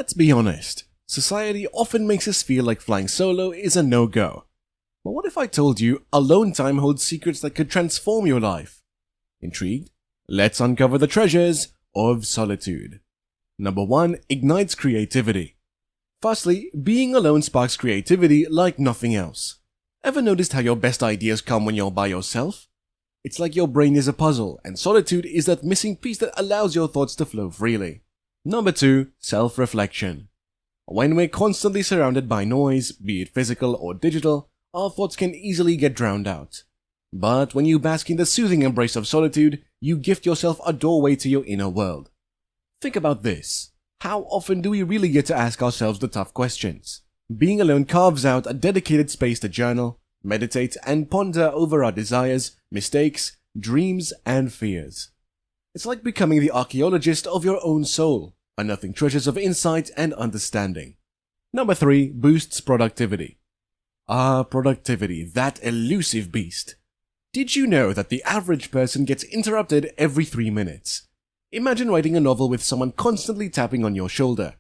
Let's be honest, society often makes us feel like flying solo is a no-go. But what if I told you alone time holds secrets that could transform your life? Intrigued? Let's uncover the treasures of solitude. Number 1. Ignites creativity. Firstly, being alone sparks creativity like nothing else. Ever noticed how your best ideas come when you're by yourself? It's like your brain is a puzzle, and solitude is that missing piece that allows your thoughts to flow freely. Number 2. Self-reflection. When we're constantly surrounded by noise, be it physical or digital, our thoughts can easily get drowned out. But when you bask in the soothing embrace of solitude, you gift yourself a doorway to your inner world. Think about this. How often do we really get to ask ourselves the tough questions? Being alone carves out a dedicated space to journal, meditate, and ponder over our desires, mistakes, dreams, and fears. It's like becoming the archaeologist of your own soul, unearthing treasures of insight and understanding. Number 3. Boosts productivity. Productivity, that elusive beast. Did you know that the average person gets interrupted every 3 minutes? Imagine writing a novel with someone constantly tapping on your shoulder.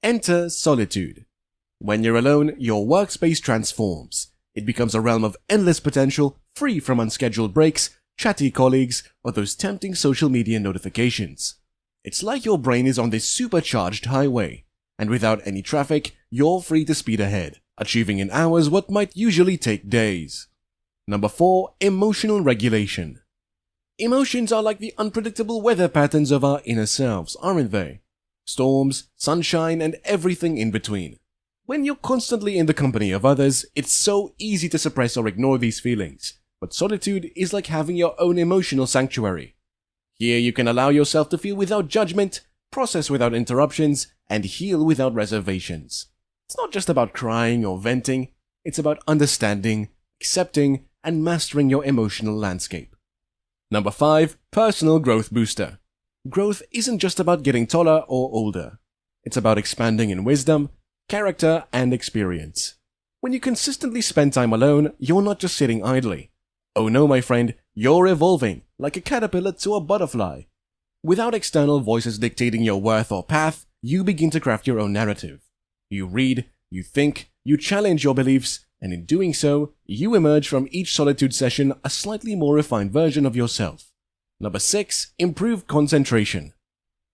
Enter solitude. When you're alone, your workspace transforms. It becomes a realm of endless potential, free from unscheduled breaks, chatty colleagues, or those tempting social media notifications. It's like your brain is on this supercharged highway, and without any traffic, you're free to speed ahead, achieving in hours what might usually take days. Number 4. Emotional regulation. Emotions are like the unpredictable weather patterns of our inner selves, aren't they? Storms, sunshine, and everything in between. When you're constantly in the company of others, it's so easy to suppress or ignore these feelings, but solitude is like having your own emotional sanctuary. Here you can allow yourself to feel without judgment, process without interruptions, and heal without reservations. It's not just about crying or venting, it's about understanding, accepting, and mastering your emotional landscape. Number 5. Personal growth booster. Growth isn't just about getting taller or older. It's about expanding in wisdom, character, and experience. When you consistently spend time alone, you're not just sitting idly. Oh no, my friend, you're evolving, like a caterpillar to a butterfly. Without external voices dictating your worth or path, you begin to craft your own narrative. You read, you think, you challenge your beliefs, and in doing so, you emerge from each solitude session a slightly more refined version of yourself. Number 6. Improved concentration.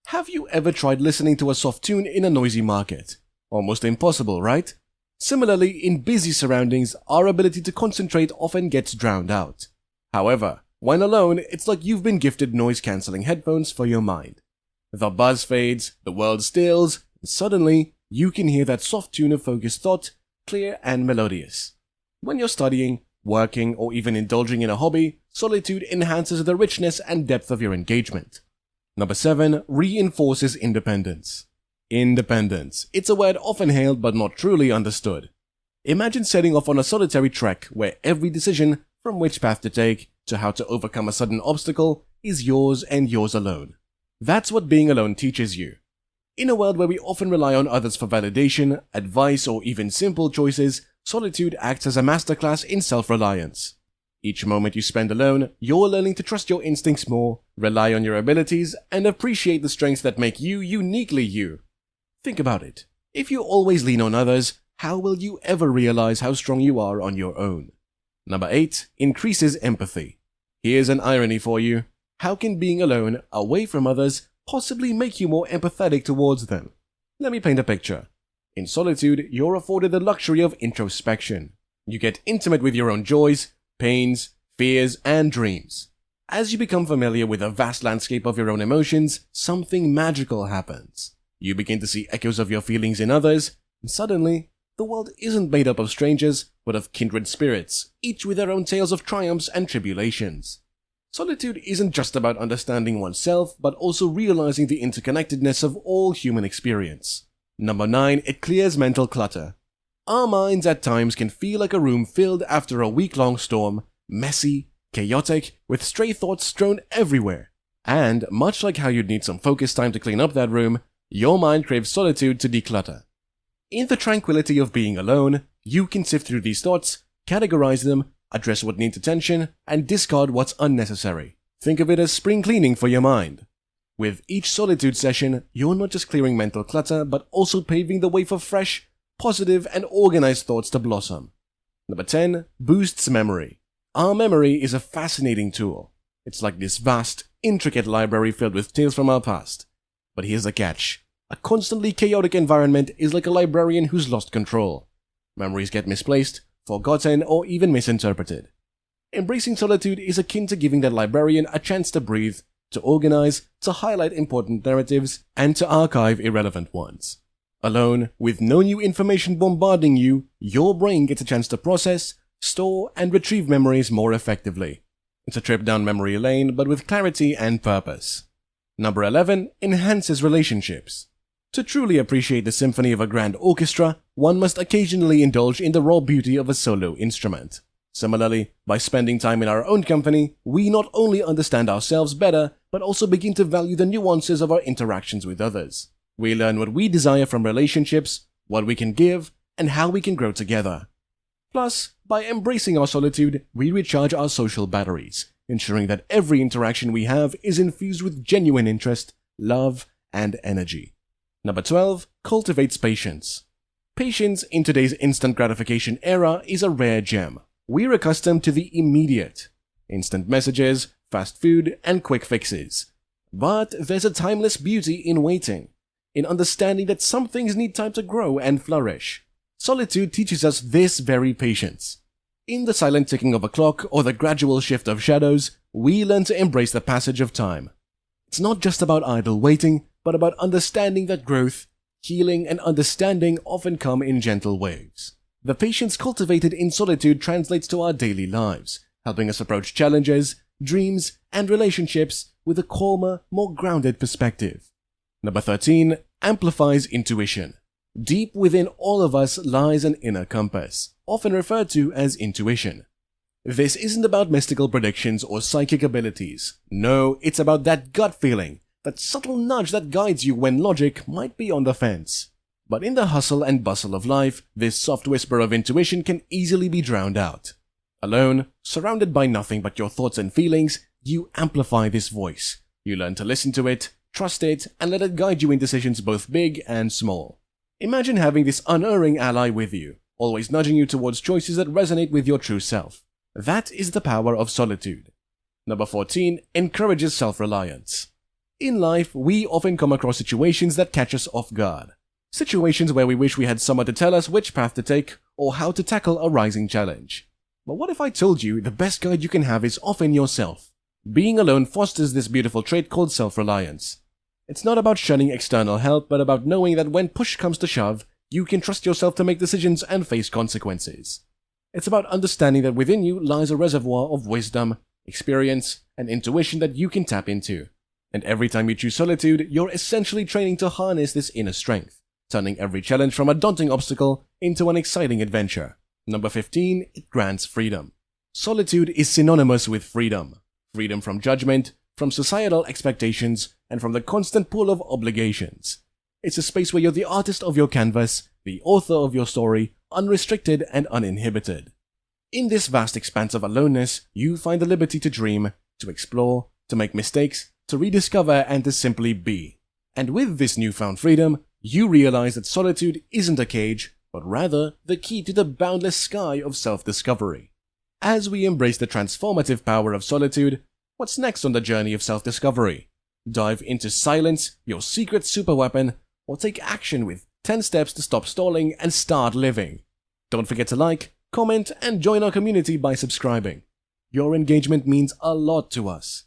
Have you ever tried listening to a soft tune in a noisy market? Almost impossible, right? Similarly, in busy surroundings, our ability to concentrate often gets drowned out. However, when alone, it's like you've been gifted noise-cancelling headphones for your mind. The buzz fades, the world stills, and suddenly, you can hear that soft tune of focused thought, clear and melodious. When you're studying, working, or even indulging in a hobby, solitude enhances the richness and depth of your engagement. Number 7. Reinforces independence. Independence. It's a word often hailed but not truly understood. Imagine setting off on a solitary trek where every decision, from which path to take to how to overcome a sudden obstacle, is yours and yours alone. That's what being alone teaches you. In a world where we often rely on others for validation, advice, or even simple choices, solitude acts as a masterclass in self-reliance. Each moment you spend alone, you're learning to trust your instincts more, rely on your abilities, and appreciate the strengths that make you uniquely you. Think about it. If you always lean on others, how will you ever realize how strong you are on your own? Number 8. Increases empathy. Here's an irony for you. How can being alone, away from others, possibly make you more empathetic towards them? Let me paint a picture. In solitude, you're afforded the luxury of introspection. You get intimate with your own joys, pains, fears, and dreams. As you become familiar with the vast landscape of your own emotions, something magical happens. You begin to see echoes of your feelings in others, and suddenly, the world isn't made up of strangers, but of kindred spirits, each with their own tales of triumphs and tribulations. Solitude isn't just about understanding oneself, but also realizing the interconnectedness of all human experience. Number 9. It clears mental clutter. Our minds at times can feel like a room filled after a week-long storm, messy, chaotic, with stray thoughts strewn everywhere. And, much like how you'd need some focus time to clean up that room, your mind craves solitude to declutter. In the tranquility of being alone, you can sift through these thoughts, categorize them, address what needs attention, and discard what's unnecessary. Think of it as spring cleaning for your mind. With each solitude session, you're not just clearing mental clutter, but also paving the way for fresh, positive, and organized thoughts to blossom. Number 10. Boosts memory. Our memory is a fascinating tool. It's like this vast, intricate library filled with tales from our past. But here's the catch. A constantly chaotic environment is like a librarian who's lost control. Memories get misplaced, forgotten, or even misinterpreted. Embracing solitude is akin to giving that librarian a chance to breathe, to organize, to highlight important narratives, and to archive irrelevant ones. Alone, with no new information bombarding you, your brain gets a chance to process, store, and retrieve memories more effectively. It's a trip down memory lane, but with clarity and purpose. Number 11. Enhances relationships. To truly appreciate the symphony of a grand orchestra, one must occasionally indulge in the raw beauty of a solo instrument. Similarly, by spending time in our own company, we not only understand ourselves better, but also begin to value the nuances of our interactions with others. We learn what we desire from relationships, what we can give, and how we can grow together. Plus, by embracing our solitude, we recharge our social batteries, ensuring that every interaction we have is infused with genuine interest, love, and energy. Number 12. Cultivates patience. Patience in today's instant gratification era is a rare gem. We're accustomed to the immediate. Instant messages, fast food, and quick fixes. But there's a timeless beauty in waiting, in understanding that some things need time to grow and flourish. Solitude teaches us this very patience. In the silent ticking of a clock or the gradual shift of shadows, we learn to embrace the passage of time. It's not just about idle waiting, but about understanding that growth, healing, and understanding often come in gentle waves. The patience cultivated in solitude translates to our daily lives, helping us approach challenges, dreams, and relationships with a calmer, more grounded perspective. Number 13. Amplifies intuition. Deep within all of us lies an inner compass, often referred to as intuition. This isn't about mystical predictions or psychic abilities. No, it's about that gut feeling, that subtle nudge that guides you when logic might be on the fence. But in the hustle and bustle of life, this soft whisper of intuition can easily be drowned out. Alone, surrounded by nothing but your thoughts and feelings, you amplify this voice. You learn to listen to it, trust it, and let it guide you in decisions both big and small. Imagine having this unerring ally with you, always nudging you towards choices that resonate with your true self. That is the power of solitude. Number 14. Encourages self-reliance. In life, we often come across situations that catch us off guard. Situations where we wish we had someone to tell us which path to take or how to tackle a rising challenge. But what if I told you the best guide you can have is often yourself? Being alone fosters this beautiful trait called self-reliance. It's not about shunning external help, but about knowing that when push comes to shove, you can trust yourself to make decisions and face consequences. It's about understanding that within you lies a reservoir of wisdom, experience, and intuition that you can tap into. And every time you choose solitude, you're essentially training to harness this inner strength, turning every challenge from a daunting obstacle into an exciting adventure. Number 15. It grants freedom. Solitude is synonymous with freedom. Freedom from judgment, from societal expectations, and from the constant pull of obligations. It's a space where you're the artist of your canvas, the author of your story, unrestricted and uninhibited. In this vast expanse of aloneness, you find the liberty to dream, to explore, to make mistakes, to rediscover, and to simply be. And with this newfound freedom, you realize that solitude isn't a cage, but rather the key to the boundless sky of self-discovery. As we embrace the transformative power of solitude, what's next on the journey of self-discovery? Dive into silence, your secret superweapon, or take action with 10 steps to stop stalling and start living. Don't forget to like, comment, and join our community by subscribing. Your engagement means a lot to us.